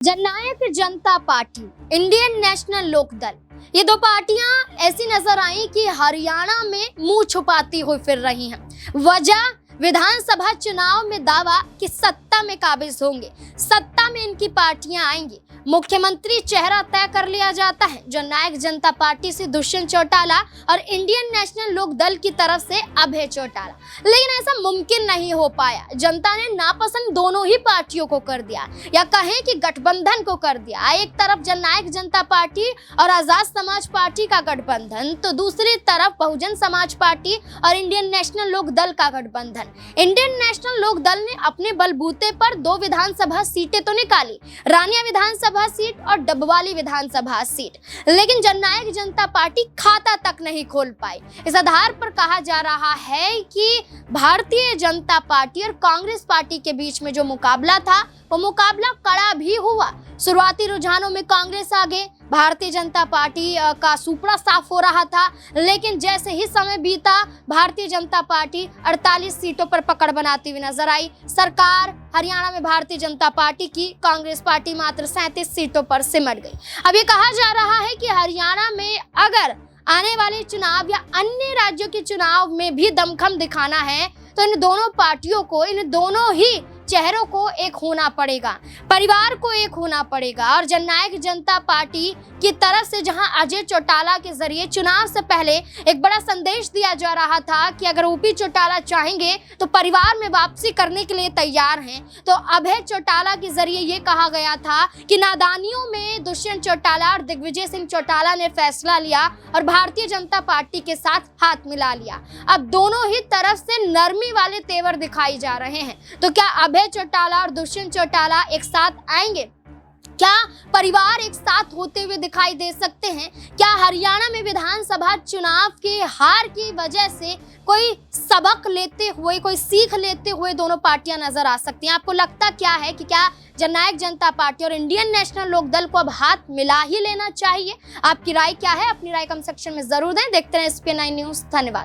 जननायक जनता party, Indian national Lokdal, ये दो पार्टियां ऐसी नजर आई कि हरियाणा में मुंह छुपाती हुई फिर रही हैं। वजह विधानसभा चुनाव में दावा कि सत्ता में काबिज होंगे, सत्ता में इनकी पार्टियां आएंगी, मुख्यमंत्री चेहरा तय कर लिया जाता है। जननायक जनता पार्टी से दुष्यंत चौटाला और इंडियन नेशनल लोकदल की तरफ से अभय चौटाला, लेकिन ऐसा मुमकिन नहीं हो पाया। जनता ने नापसंद दोनों ही पार्टियों को कर दिया, या कहें कि गठबंधन को कर दिया। एक तरफ जननायक जनता पार्टी और आजाद समाज पार्टी का गठबंधन, तो दूसरी तरफ बहुजन समाज पार्टी और इंडियन नेशनल लोकदल का गठबंधन। इंडियन नेशनल लोकदल ने अपने बलबूते पर 2 विधानसभा सीटें तो निकाली, रानिया विधानसभा सीट और डबवाली विधानसभा सीट, लेकिन जननायक जनता पार्टी खाता तक नहीं खोल पाई। इस आधार पर कहा जा रहा है कि भारतीय जनता पार्टी और कांग्रेस पार्टी के बीच में जो मुकाबला था, वो मुकाबला कड़ा भी हुआ। शुरुआती रुझानों में कांग्रेस आगे, भारतीय जनता पार्टी का सुपड़ा साफ हो रहा था, लेकिन जैसे ही समय बीता, भारतीय जनता पार्टी 48 सीटों पर पकड़ बनाती हुई नजर आई। सरकार हरियाणा में भारतीय जनता पार्टी की, कांग्रेस पार्टी मात्र 37 सीटों पर सिमट गई। अब ये कहा जा रहा है कि हरियाणा में अगर आने वाले चुनाव या अन्य राज्यों के चुनाव में भी दमखम दिखाना है, तो इन दोनों पार्टियों को, इन दोनों ही चेहरों को एक होना पड़ेगा, परिवार को एक होना पड़ेगा। और जननायक जनता पार्टी की तरफ से जहां अजय चौटाला के जरिए चुनाव से पहले एक बड़ा संदेश दिया जा रहा था कि अगर ओपी चौटाला चाहेंगे तो परिवार में वापसी करने के लिए तैयार हैं, तो अभय चौटाला के जरिए ये कहा गया था कि नादानियों में दुष्यंत चौटाला और दिग्विजय सिंह चौटाला ने फैसला लिया और भारतीय जनता पार्टी के साथ हाथ मिला लिया। अब दोनों ही तरफ से नरमी वाले तेवर दिखाई जा रहे हैं। तो क्या अभय चौटाला और दुष्यंत चौटाला एक साथ आएंगे? क्या परिवार एक साथ होते हुए दिखाई दे सकते हैं? क्या हरियाणा में विधानसभा चुनाव के हार की वजह से कोई सबक लेते हुए, कोई सीख लेते हुए दोनों पार्टियां नजर आ सकती हैं? आपको लगता क्या है कि क्या जननायक जनता पार्टी और इंडियन नेशनल लोकदल को अब हाथ मिला ही लेना चाहिए? आपकी राय क्या है? अपनी राय कमेंट सेक्शन में जरूर दें। देखते रहें SPN9 न्यूज़। धन्यवाद।